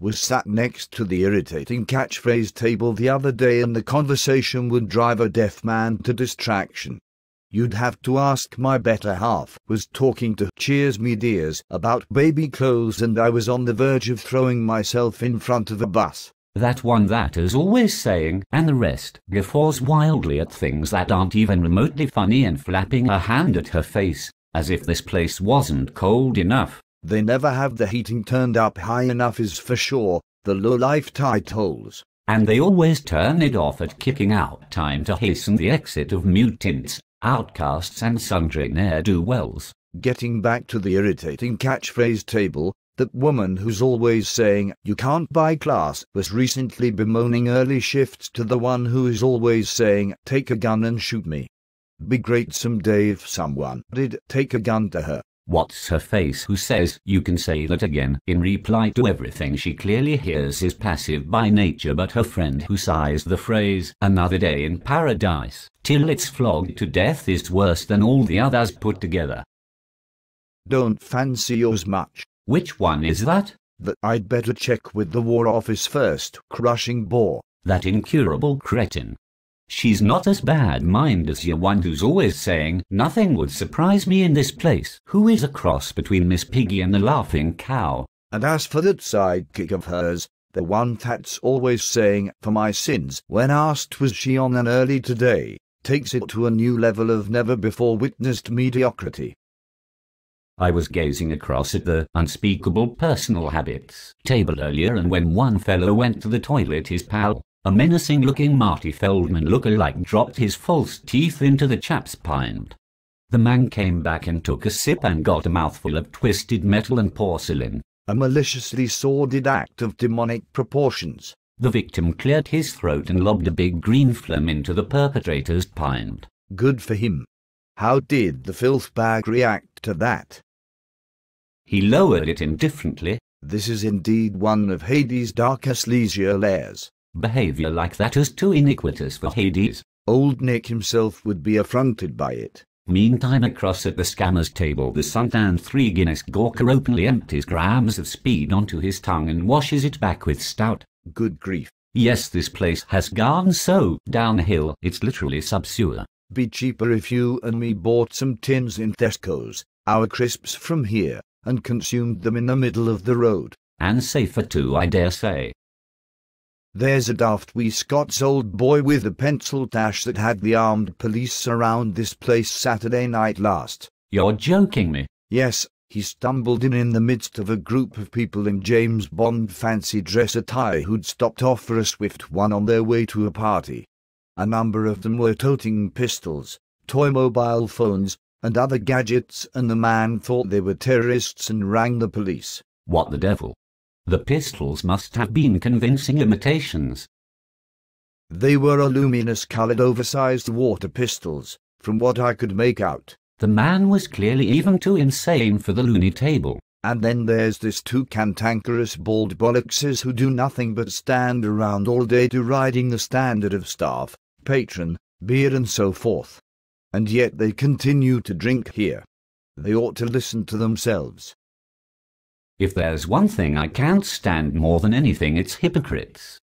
was sat next to the irritating catchphrase table the other day, and the conversation would drive a deaf man to distraction. You'd have to ask my better half. Was talking to Cheers Me Dears about baby clothes, and I was on the verge of throwing myself in front of a bus. That one that is always saying, and the rest guffaws wildly at things that aren't even remotely funny and flapping her hand at her face, as if this place wasn't cold enough. They never have the heating turned up high enough is for sure, the low-life titles. And they always turn it off at kicking out time to hasten the exit of mutants, outcasts and sundry ne'er-do-wells. Getting back to the irritating catchphrase table, that woman who's always saying, "You can't buy class," was recently bemoaning early shifts to the one who is always saying, "Take a gun and shoot me." Be great someday if someone did take a gun to her. What's her face who says, "You can say that again," in reply to everything she clearly hears is passive by nature, but her friend who sighs the phrase, "Another day in paradise," till it's flogged to death is worse than all the others put together. Don't fancy yours much. Which one is that? That I'd better check with the War Office first. Crushing bore. That incurable cretin. She's not as bad-minded as your one who's always saying, "Nothing would surprise me in this place," who is a cross between Miss Piggy and the Laughing Cow. And as for that sidekick of hers, the one that's always saying, "For my sins," when asked was she on an early today, takes it to a new level of never-before-witnessed mediocrity. I was gazing across at the unspeakable personal habits table earlier, and when one fellow went to the toilet, his pal, a menacing-looking Marty Feldman lookalike, dropped his false teeth into the chap's pint. The man came back and took a sip and got a mouthful of twisted metal and porcelain. A maliciously sordid act of demonic proportions. The victim cleared his throat and lobbed a big green phlegm into the perpetrator's pint. Good for him. How did the filth bag react to that? He lowered it indifferently. This is indeed one of Hades' darkest leisure lairs. Behavior like that is too iniquitous for Hades. Old Nick himself would be affronted by it. Meantime, across at the scammer's table, the suntan 3 Guinness gawker openly empties grams of speed onto his tongue and washes it back with stout. Good grief. Yes, this place has gone so downhill, it's literally subsewer. Be cheaper if you and me bought some tins in Tesco's, our crisps from here, and consumed them in the middle of the road. And safer too, I dare say. There's a daft wee Scots old boy with a pencil dash that had the armed police surround this place Saturday night last. You're joking me? Yes, he stumbled in the midst of a group of people in James Bond fancy dress attire who'd stopped off for a swift one on their way to a party. A number of them were toting pistols, toy mobile phones, and other gadgets, and the man thought they were terrorists and rang the police. What the devil? The pistols must have been convincing imitations. They were luminous-coloured oversized water pistols, from what I could make out. The man was clearly even too insane for the loony table. And then there's this two cantankerous bald bollockses who do nothing but stand around all day deriding the standard of staff, patron, beer and so forth. And yet they continue to drink here. They ought to listen to themselves. If there's one thing I can't stand more than anything, it's hypocrites.